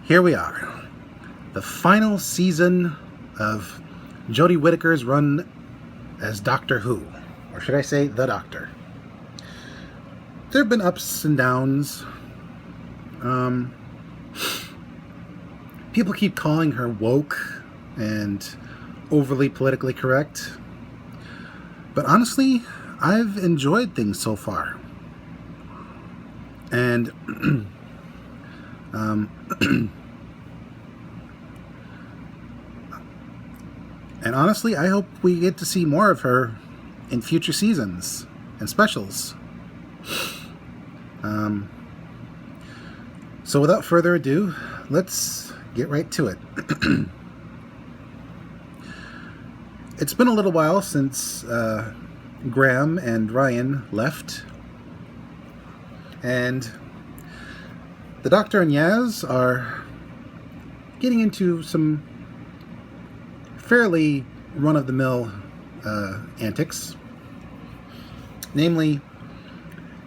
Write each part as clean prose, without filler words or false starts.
Here we are, the final season of Jodie Whittaker's run as Doctor Who, or should I say the Doctor. There have been ups and downs. People keep calling her woke and overly politically correct, but honestly, I've enjoyed things so far. And and honestly, I hope we get to see more of her in future seasons and specials. So without further ado, let's get right to it. It's been a little while since Graham and Ryan left, and the Doctor and Yaz are getting into some fairly run-of-the-mill antics, namely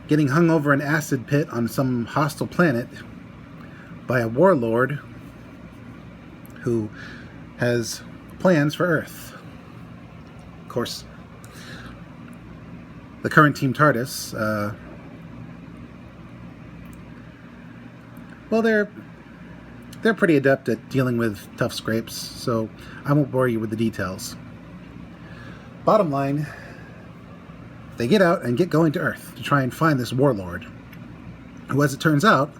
getting hung over an acid pit on some hostile planet by a warlord who has plans for Earth. Of course, the current Team TARDIS, well, they're pretty adept at dealing with tough scrapes, so I won't bore you with the details. Bottom line, they get out and get going to Earth to try and find this warlord, who, as it turns out,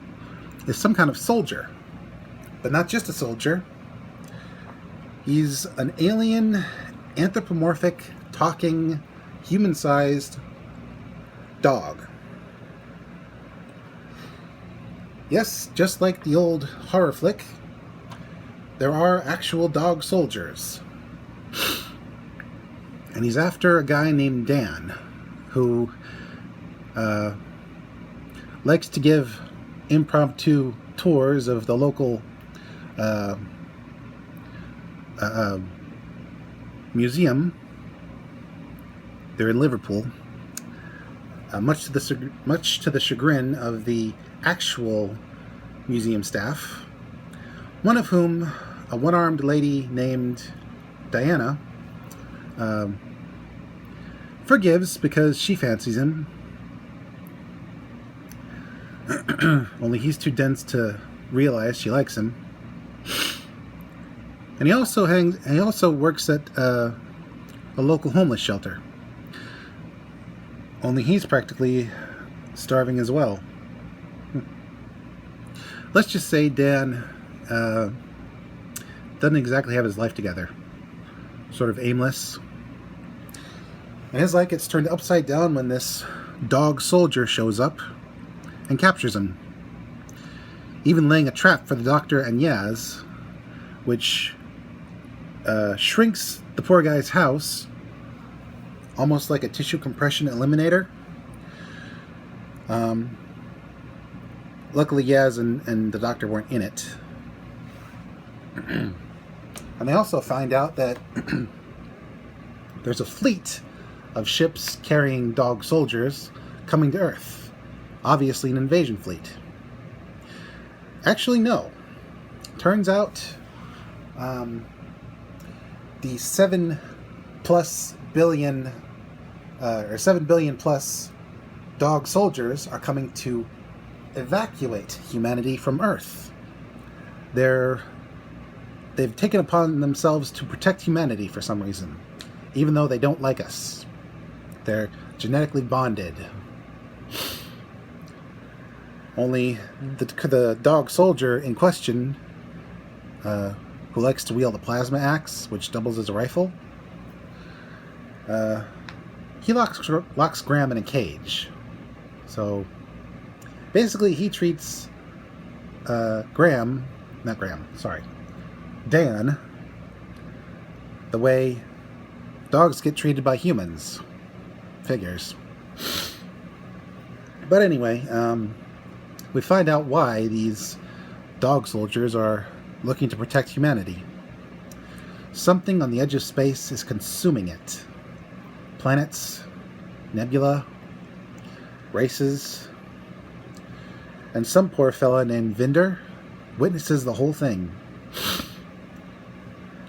is some kind of soldier. But not just a soldier. He's an alien, anthropomorphic, talking, human-sized dog. Yes, just like the old horror flick, there are actual dog soldiers. And he's after a guy named Dan, who likes to give impromptu tours of the local museum. They're in Liverpool, much to the chagrin of the actual museum staff, one of whom, a one-armed lady named Diana, forgives because she fancies him. Only he's too dense to realize she likes him. And he also works at a local homeless shelter. Only he's practically starving as well. Let's just say Dan doesn't exactly have his life together. Sort of aimless. And his life gets turned upside down when this dog soldier shows up and captures him, even laying a trap for the Doctor and Yaz, which shrinks the poor guy's house almost like a tissue compression eliminator. Luckily, Yaz and the Doctor weren't in it. And they also find out that there's a fleet of ships carrying dog soldiers coming to Earth. Obviously an invasion fleet. Actually, no. Turns out the 7 billion plus dog soldiers are coming to evacuate humanity from Earth. They've taken upon themselves to protect humanity for some reason, even though they don't like us. They're genetically bonded. Only the dog soldier in question, who likes to wield a plasma axe, which doubles as a rifle, he locks Graham in a cage. So basically he treats Dan the way dogs get treated by humans. Figures. But anyway, we find out why these dog soldiers are looking to protect humanity. Something on the edge of space is consuming it. Planets, nebula, races, and some poor fella named Vinder witnesses the whole thing.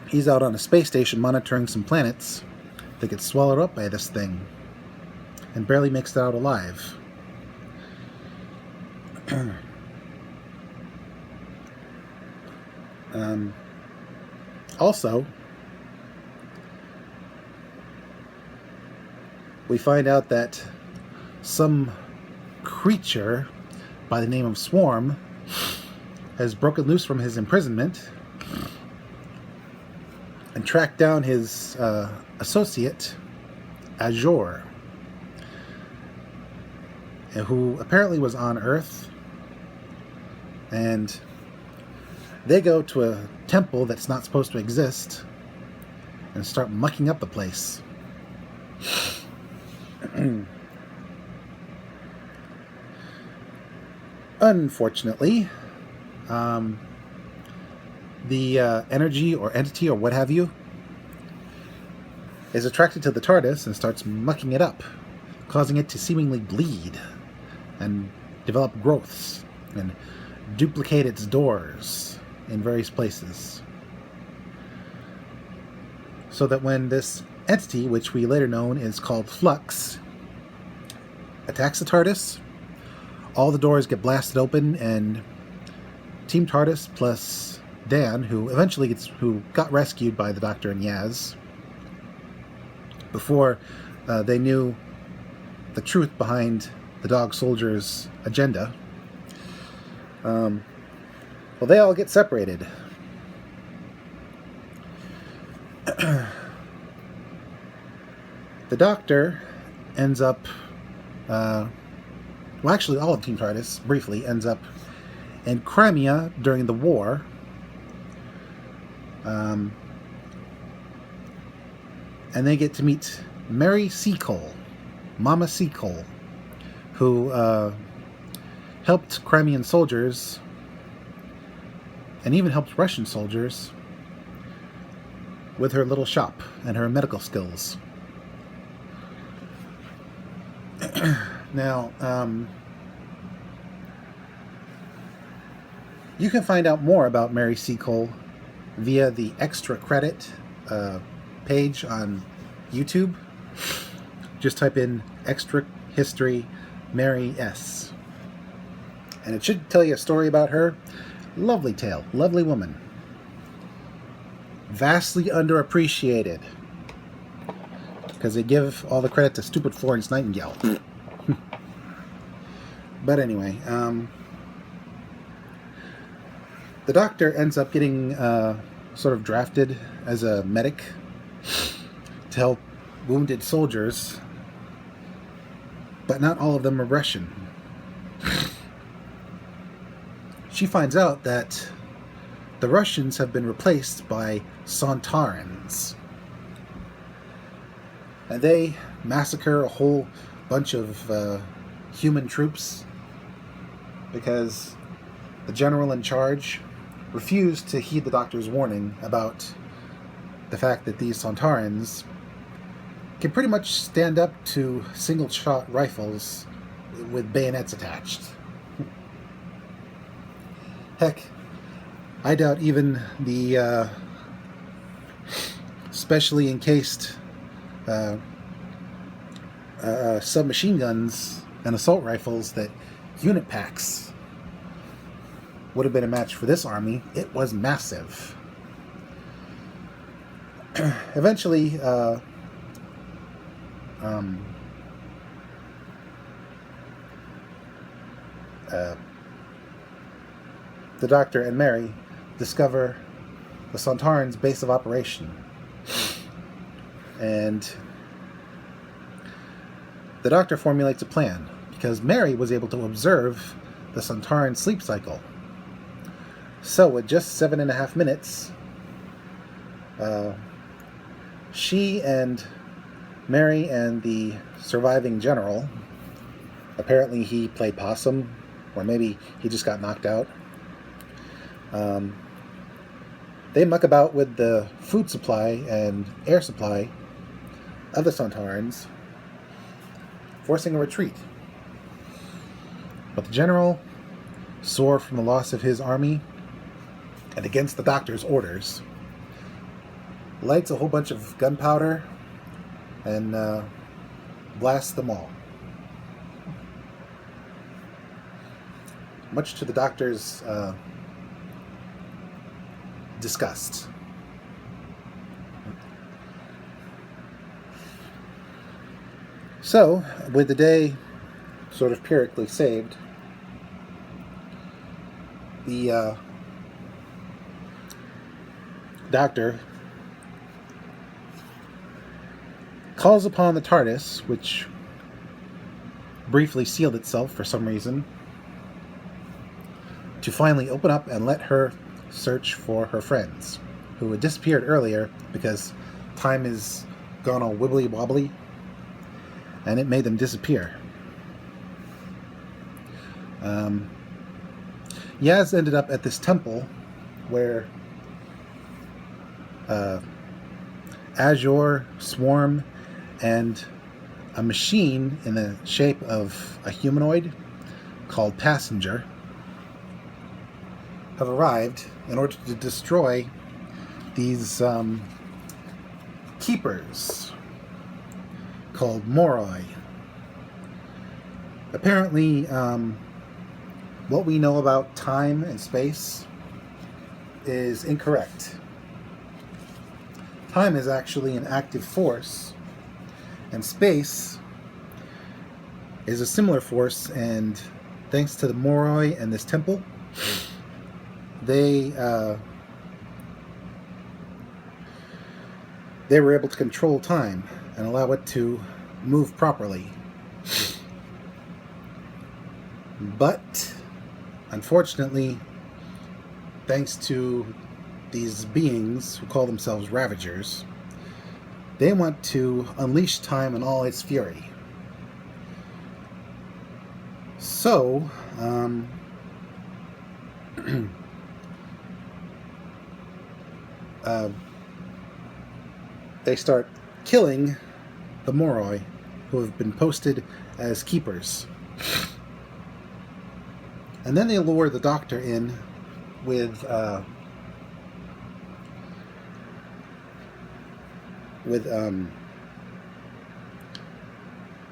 He's out on a space station monitoring some planets that get swallowed up by this thing and barely makes it out alive. Also, we find out that some creature by the name of Swarm has broken loose from his imprisonment and tracked down his associate, Azure, who apparently was on Earth, and they go to a temple that's not supposed to exist and start mucking up the place. Unfortunately, the energy or entity or what have you is attracted to the TARDIS and starts mucking it up, causing it to seemingly bleed and develop growths and duplicate its doors in various places. So that when this entity, which we later known is called Flux, attacks the TARDIS, all the doors get blasted open, and Team TARDIS plus Dan, who got rescued by the Doctor and Yaz before they knew the truth behind the dog soldier's agenda, well, they all get separated. The Doctor ends up, well, actually all of Team TARDIS briefly ends up in Crimea during the war. And they get to meet Mary Seacole, Mama Seacole, who helped Crimean soldiers and even helped Russian soldiers with her little shop and her medical skills. Now, you can find out more about Mary Seacole via the extra credit page on YouTube. Just type in extra history Mary S. And it should tell you a story about her. Lovely tale, lovely woman. Vastly underappreciated, because they give all the credit to stupid Florence Nightingale. But anyway, the Doctor ends up getting sort of drafted as a medic to help wounded soldiers, but not all of them are Russian. She finds out that the Russians have been replaced by Sontarans, and they massacre a whole bunch of human troops because the general in charge refused to heed the Doctor's warning about the fact that these Sontarans can pretty much stand up to single-shot rifles with bayonets attached. Heck, I doubt even the specially encased submachine guns and assault rifles that unit packs would have been a match for this army. It was massive. Eventually, the Doctor and Mary discover the Sontaran's base of operation, and the Doctor formulates a plan because Mary was able to observe the Sontaran sleep cycle. So with just 7.5 minutes, she and Mary and the surviving general, apparently he played possum, or maybe he just got knocked out, they muck about with the food supply and air supply of the Sontarans, forcing a retreat. But the general, sore from the loss of his army, and against the doctor's orders, lights a whole bunch of gunpowder and blasts them all. Much to the doctor's disgust. So, with the day sort of pyrrhically saved, the doctor calls upon the TARDIS, which briefly sealed itself for some reason, to finally open up and let her search for her friends, who had disappeared earlier because time is gone all wibbly wobbly, and it made them disappear. Yaz ended up at this temple where Azure, Swarm, and a machine in the shape of a humanoid called Passenger have arrived in order to destroy these keepers called Moroi. Apparently, what we know about time and space is incorrect. Time is actually an active force, and space is a similar force, and thanks to the Moroi and this temple, they were able to control time and allow it to move properly. But unfortunately, thanks to these beings who call themselves Ravagers, they want to unleash time in all its fury. So, they start killing the Moroi who have been posted as keepers. And then they lure the Doctor in with the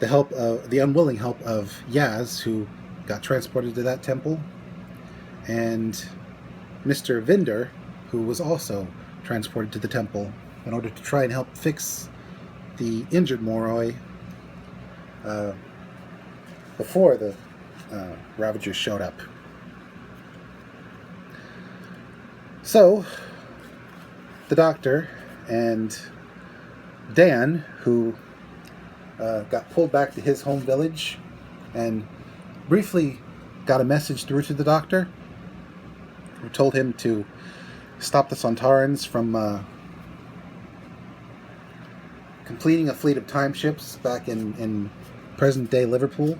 help of the unwilling help of Yaz, who got transported to that temple, and Mr. Vinder, who was also transported to the temple in order to try and help fix the injured Moroi before the Ravagers showed up. So, the Doctor and Dan, who got pulled back to his home village and briefly got a message through to the Doctor, who told him to stop the Sontarans from completing a fleet of time ships back in present-day Liverpool.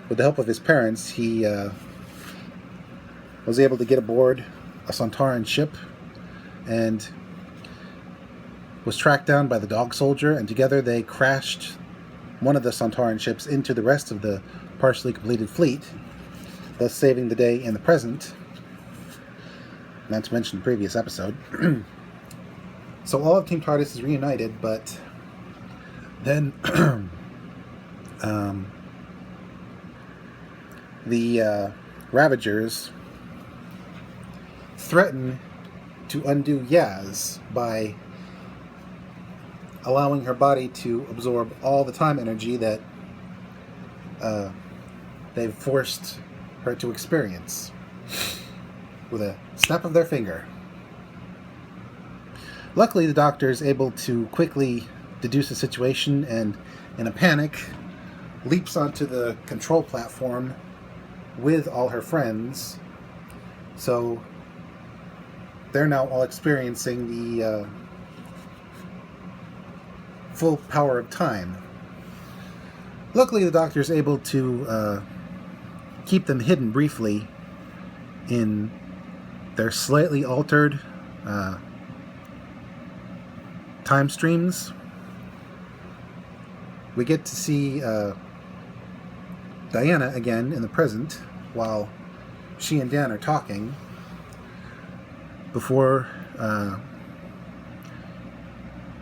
With the help of his parents, he was able to get aboard a Sontaran ship and was tracked down by the dog soldier, and together they crashed one of the Sontaran ships into the rest of the partially completed fleet, thus saving the day in the present, not to mention the previous episode. So all of Team TARDIS is reunited, but then the Ravagers threaten to undo Yaz by allowing her body to absorb all the time energy that they've forced her to experience with a snap of their finger. Luckily, the Doctor is able to quickly deduce the situation and, in a panic, leaps onto the control platform with all her friends. So they're now all experiencing the full power of time. Luckily, the Doctor is able to keep them hidden briefly in their slightly altered time streams. We get to see Diana again in the present while she and Dan are talking. before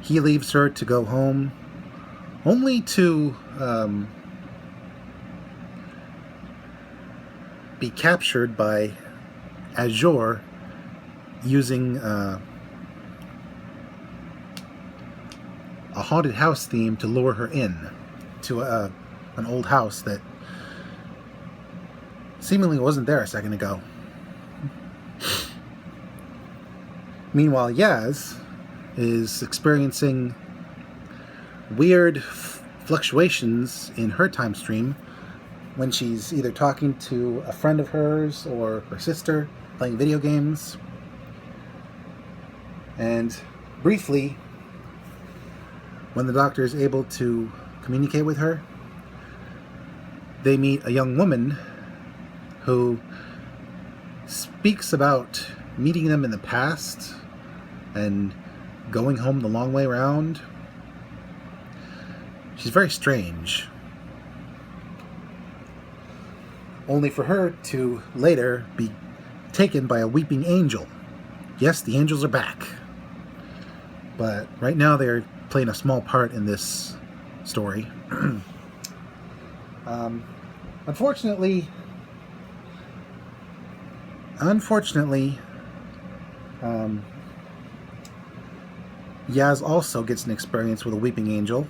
he leaves her to go home, only to be captured by Azure using a haunted house theme to lure her in to an old house that seemingly wasn't there a second ago. Meanwhile, Yaz is experiencing weird fluctuations in her time stream when she's either talking to a friend of hers or her sister, playing video games. And briefly, when the Doctor is able to communicate with her, they meet a young woman who speaks about meeting them in the past and going home the long way around. She's very strange. Only for her to later be taken by a weeping angel. Yes, the angels are back. But right now they're playing a small part in this story. Unfortunately, Yaz also gets an experience with a weeping angel,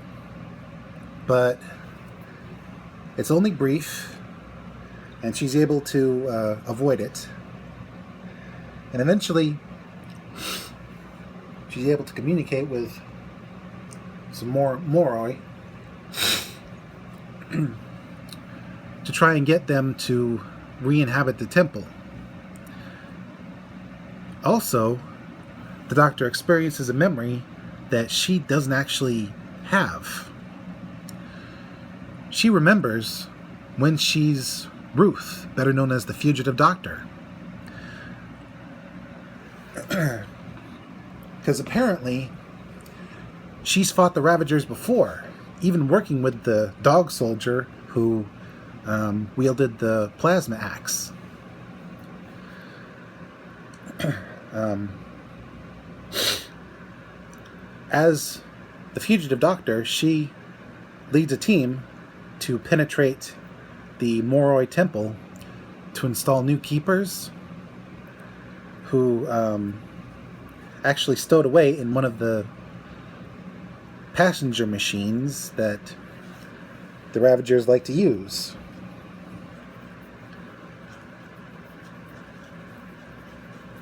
but it's only brief, and she's able to avoid it. And eventually, she's able to communicate with some more Moroi to try and get them to re-inhabit the temple. Also, the Doctor experiences a memory that she doesn't actually have. She remembers when she's Ruth, better known as the Fugitive Doctor. Because apparently, she's fought the Ravagers before, even working with the dog soldier who wielded the plasma axe. As the Fugitive Doctor, she leads a team to penetrate the Moroi Temple to install new keepers who actually stowed away in one of the passenger machines that the Ravagers like to use.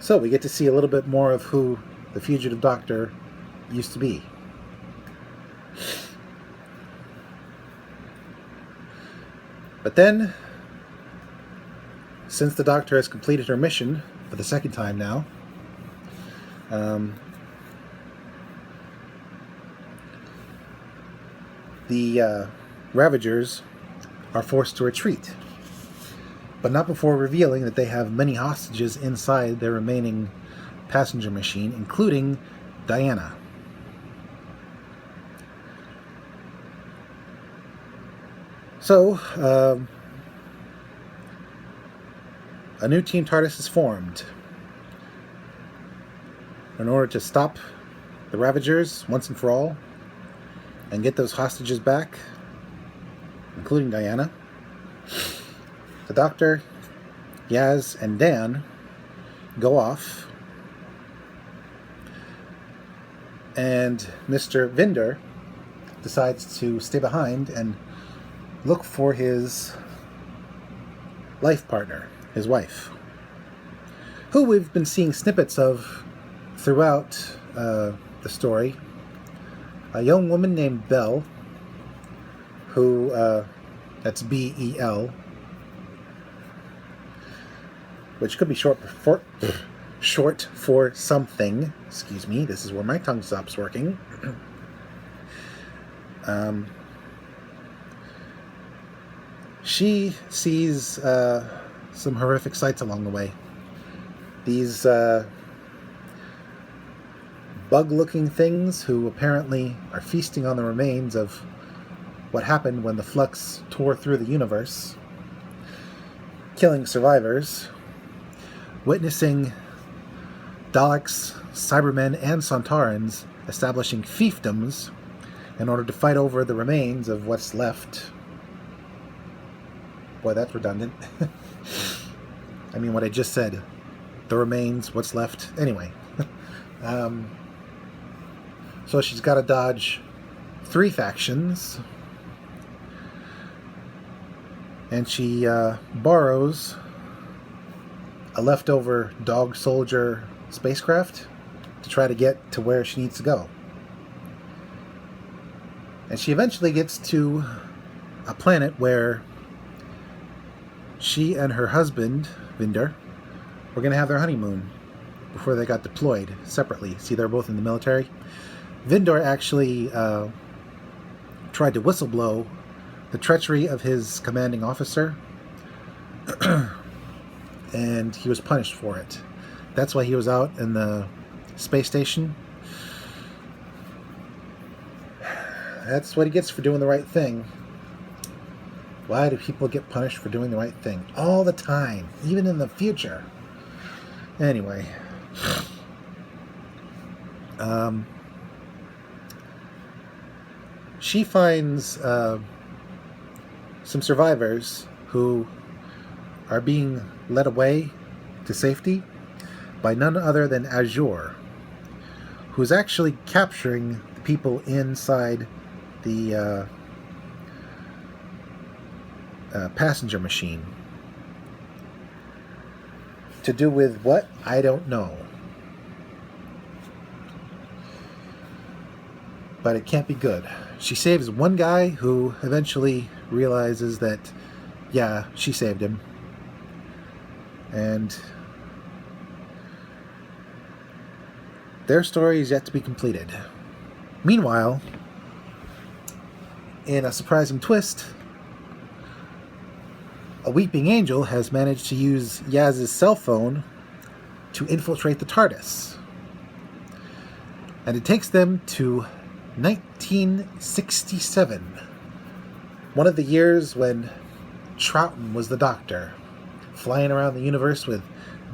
So we get to see a little bit more of who the Fugitive Doctor used to be. But then, since the Doctor has completed her mission for the second time now, the Ravagers are forced to retreat, but not before revealing that they have many hostages inside their remaining passenger machine, including Diana. So, a new Team TARDIS is formed in order to stop the Ravagers once and for all and get those hostages back, including Diana. The Doctor, Yaz, and Dan go off, and Mr. Vinder decides to stay behind and look for his life partner, his wife, who we've been seeing snippets of throughout the story. A young woman named Belle, who, that's B-E-L, which could be short for something. Excuse me, this is where my tongue stops working. She sees some horrific sights along the way. These bug-looking things who apparently are feasting on the remains of what happened when the Flux tore through the universe, killing survivors, witnessing Daleks, Cybermen, and Sontarans establishing fiefdoms in order to fight over the remains of what's left. Boy, that's redundant. I mean, what I just said. The remains, what's left. Anyway. So she's got to dodge 3 factions. And she borrows a leftover dog soldier spacecraft to try to get to where she needs to go. And she eventually gets to a planet where she and her husband, Vinder, were going to have their honeymoon before they got deployed separately. See, they're both in the military. Vinder actually tried to whistleblow the treachery of his commanding officer, and he was punished for it. That's why he was out in the space station. That's what he gets for doing the right thing. Why do people get punished for doing the right thing? All the time, even in the future. Anyway. She finds some survivors who are being led away to safety by none other than Azure, who's actually capturing the people inside the passenger machine. To do with what? I don't know. But it can't be good. She saves one guy who eventually realizes that, yeah, she saved him. And their story is yet to be completed. Meanwhile, in a surprising twist, a weeping angel has managed to use Yaz's cell phone to infiltrate the TARDIS. And it takes them to 1967, one of the years when Troughton was the Doctor, flying around the universe with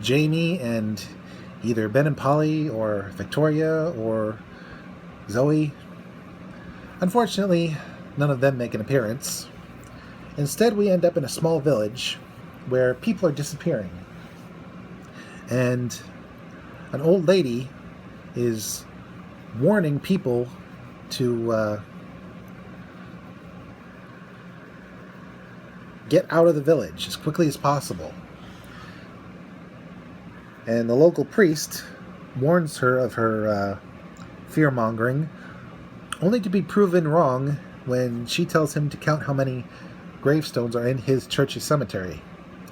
Jamie and either Ben and Polly or Victoria or Zoe. Unfortunately, none of them make an appearance. Instead, we end up in a small village where people are disappearing. And an old lady is warning people to get out of the village as quickly as possible. And the local priest warns her of her fear-mongering, only to be proven wrong when she tells him to count how many gravestones are in his church's cemetery.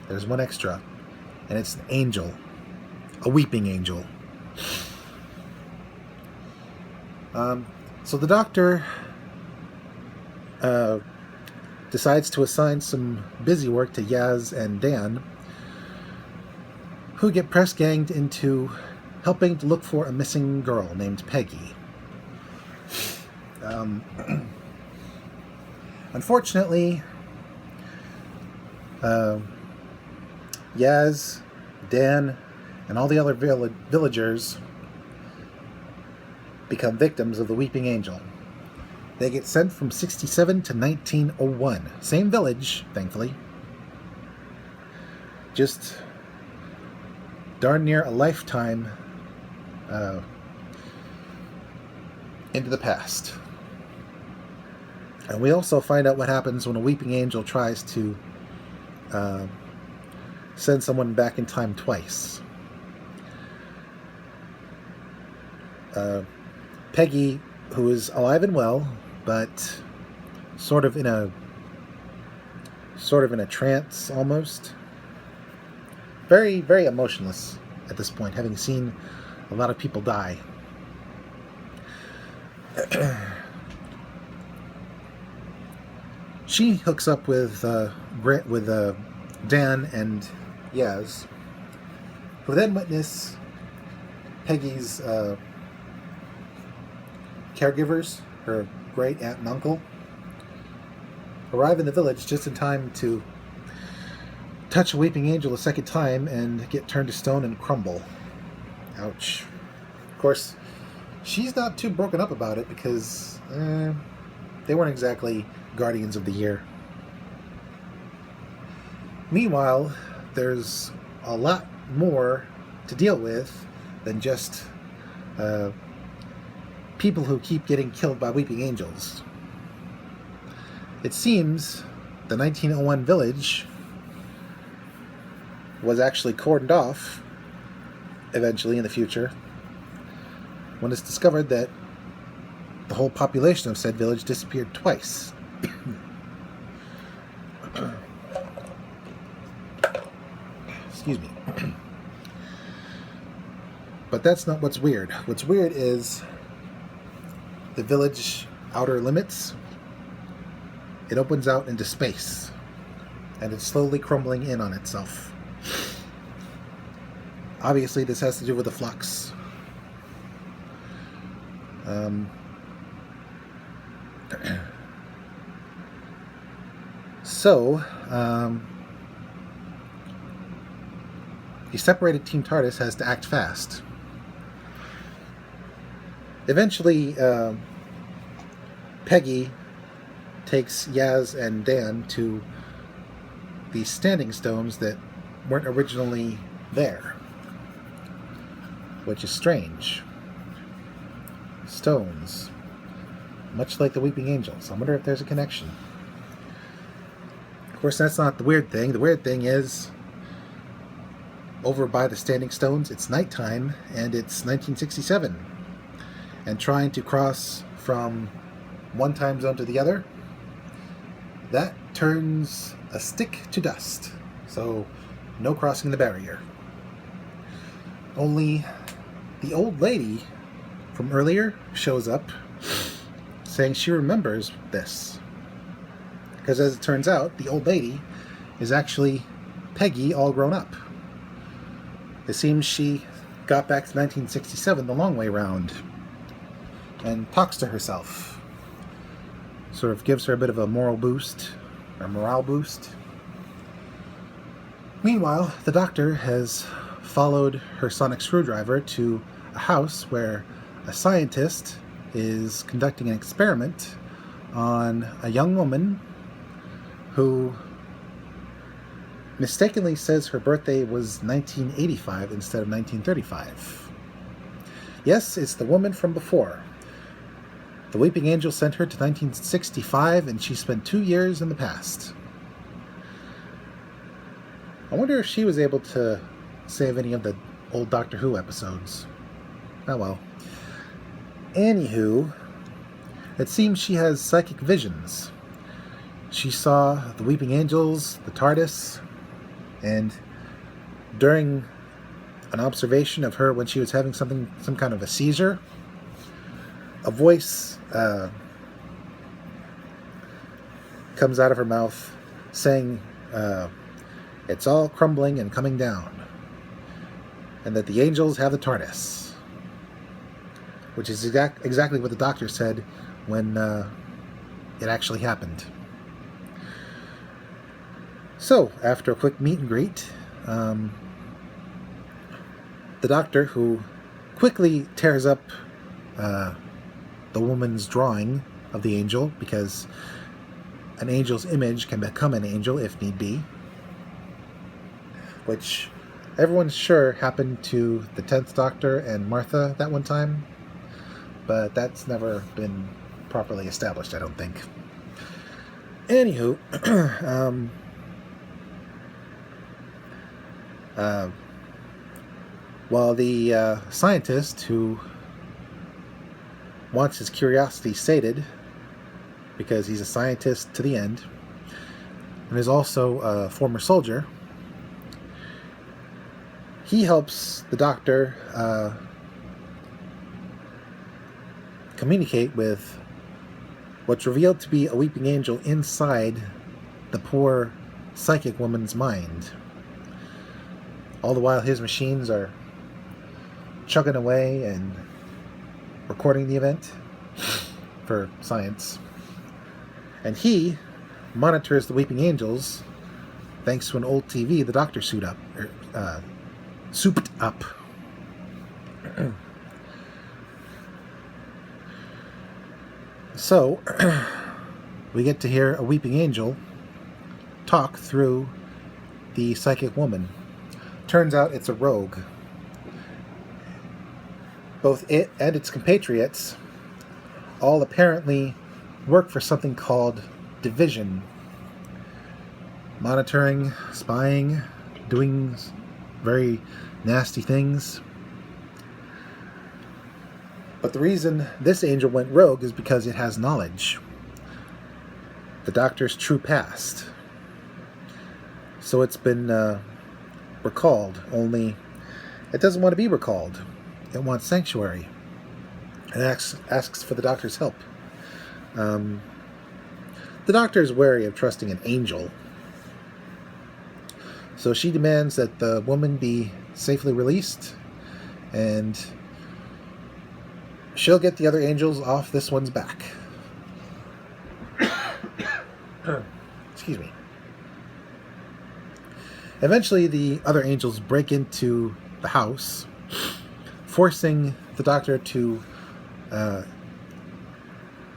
There's one extra, and it's an angel, a weeping angel. So the Doctor decides to assign some busy work to Yaz and Dan, who get press-ganged into helping to look for a missing girl named Peggy. Unfortunately, Yaz, Dan, and all the other villagers become victims of the Weeping Angel. They get sent from 67 to 1901. Same village, thankfully. Just darn near a lifetime into the past. And we also find out what happens when a Weeping Angel tries to send someone back in time twice. Peggy, who is alive and well, but sort of in a trance almost. Very, very emotionless at this point, having seen a lot of people die. She hooks up with Dan and Yaz, who then witness Peggy's caregivers, her great aunt and uncle, arrive in the village just in time to touch a Weeping Angel a second time and get turned to stone and crumble. Ouch. Of course, she's not too broken up about it because they weren't exactly Guardians of the Year. Meanwhile, there's a lot more to deal with than just people who keep getting killed by weeping angels. It seems the 1901 village was actually cordoned off eventually in the future when it's discovered that the whole population of said village disappeared twice. Excuse me. But that's not what's weird. What's weird is the village outer limits. It opens out into space, and it's slowly crumbling in on itself. Obviously, this has to do with the flux. The separated Team TARDIS has to act fast. Eventually, Peggy takes Yaz and Dan to the standing stones that weren't originally there, which is strange. Stones, much like the Weeping Angels. I wonder if there's a connection. Of course, that's not the weird thing. The weird thing is, over by the standing stones, it's nighttime, and it's 1967. And trying to cross from one time zone to the other, that turns a stick to dust. So, no crossing the barrier. Only the old lady from earlier shows up, saying she remembers this. Because as it turns out, the old lady is actually Peggy all grown up. It seems she got back to 1967 the long way round and talks to herself. Sort of gives her a bit of a morale boost. Meanwhile, the Doctor has followed her sonic screwdriver to a house where a scientist is conducting an experiment on a young woman who mistakenly says her birthday was 1985 instead of 1935. Yes, it's the woman from before. The Weeping Angel sent her to 1965, and she spent 2 years in the past. I wonder if she was able to save any of the old Doctor Who episodes. Oh well. Anywho, it seems she has psychic visions. She saw the Weeping Angels, the TARDIS, and during an observation of her when she was having some kind of a seizure, a voice comes out of her mouth saying it's all crumbling and coming down, and that the angels have the TARDIS, which is exactly what the Doctor said when it actually happened. So, after a quick meet and greet, the Doctor, who quickly tears up the woman's drawing of the angel, because an angel's image can become an angel if need be, which everyone's sure happened to the 10th Doctor and Martha that one time, but that's never been properly established, I don't think. Anywho, while the scientist who wants his curiosity sated, because he's a scientist to the end, and is also a former soldier, he helps the Doctor communicate with what's revealed to be a weeping angel inside the poor psychic woman's mind. All the while his machines are chugging away and recording the event for science. And he monitors the weeping angels thanks to an old TV the Doctor souped up. So, we get to hear a weeping angel talk through the psychic woman. Turns out it's a rogue. Both it and its compatriots all apparently work for something called division. Monitoring, spying, doing very nasty things. But the reason this angel went rogue is because it has knowledge. The Doctor's true past. So it's been recalled, only it doesn't want to be recalled. It wants sanctuary. And asks for the Doctor's help. The Doctor is wary of trusting an angel. So she demands that the woman be safely released, and she'll get the other angels off this one's back. Excuse me. Eventually, the other angels break into the house, forcing the Doctor to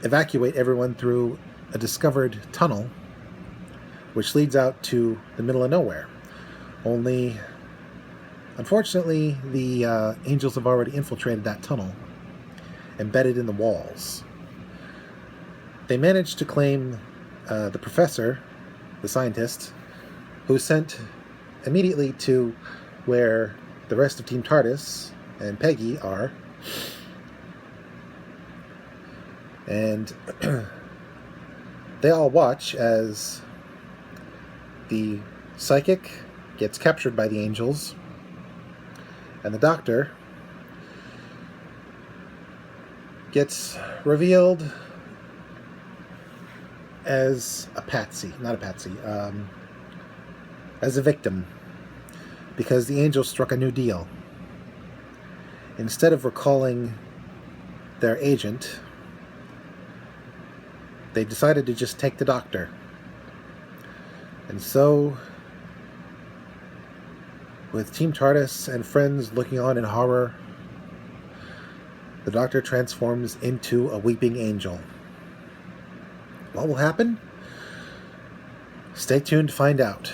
evacuate everyone through a discovered tunnel, which leads out to the middle of nowhere. Only, unfortunately, the angels have already infiltrated that tunnel, embedded in the walls. They managed to claim the professor, the scientist, who was sent immediately to where the rest of Team TARDIS and Peggy are. And they all watch as the psychic gets captured by the angels, and the Doctor gets revealed as a patsy, not a patsy, as a victim, because the angels struck a new deal. Instead of recalling their agent, they decided to just take the Doctor. And so, with Team TARDIS and friends looking on in horror, the Doctor transforms into a weeping angel. What will happen? Stay tuned to find out.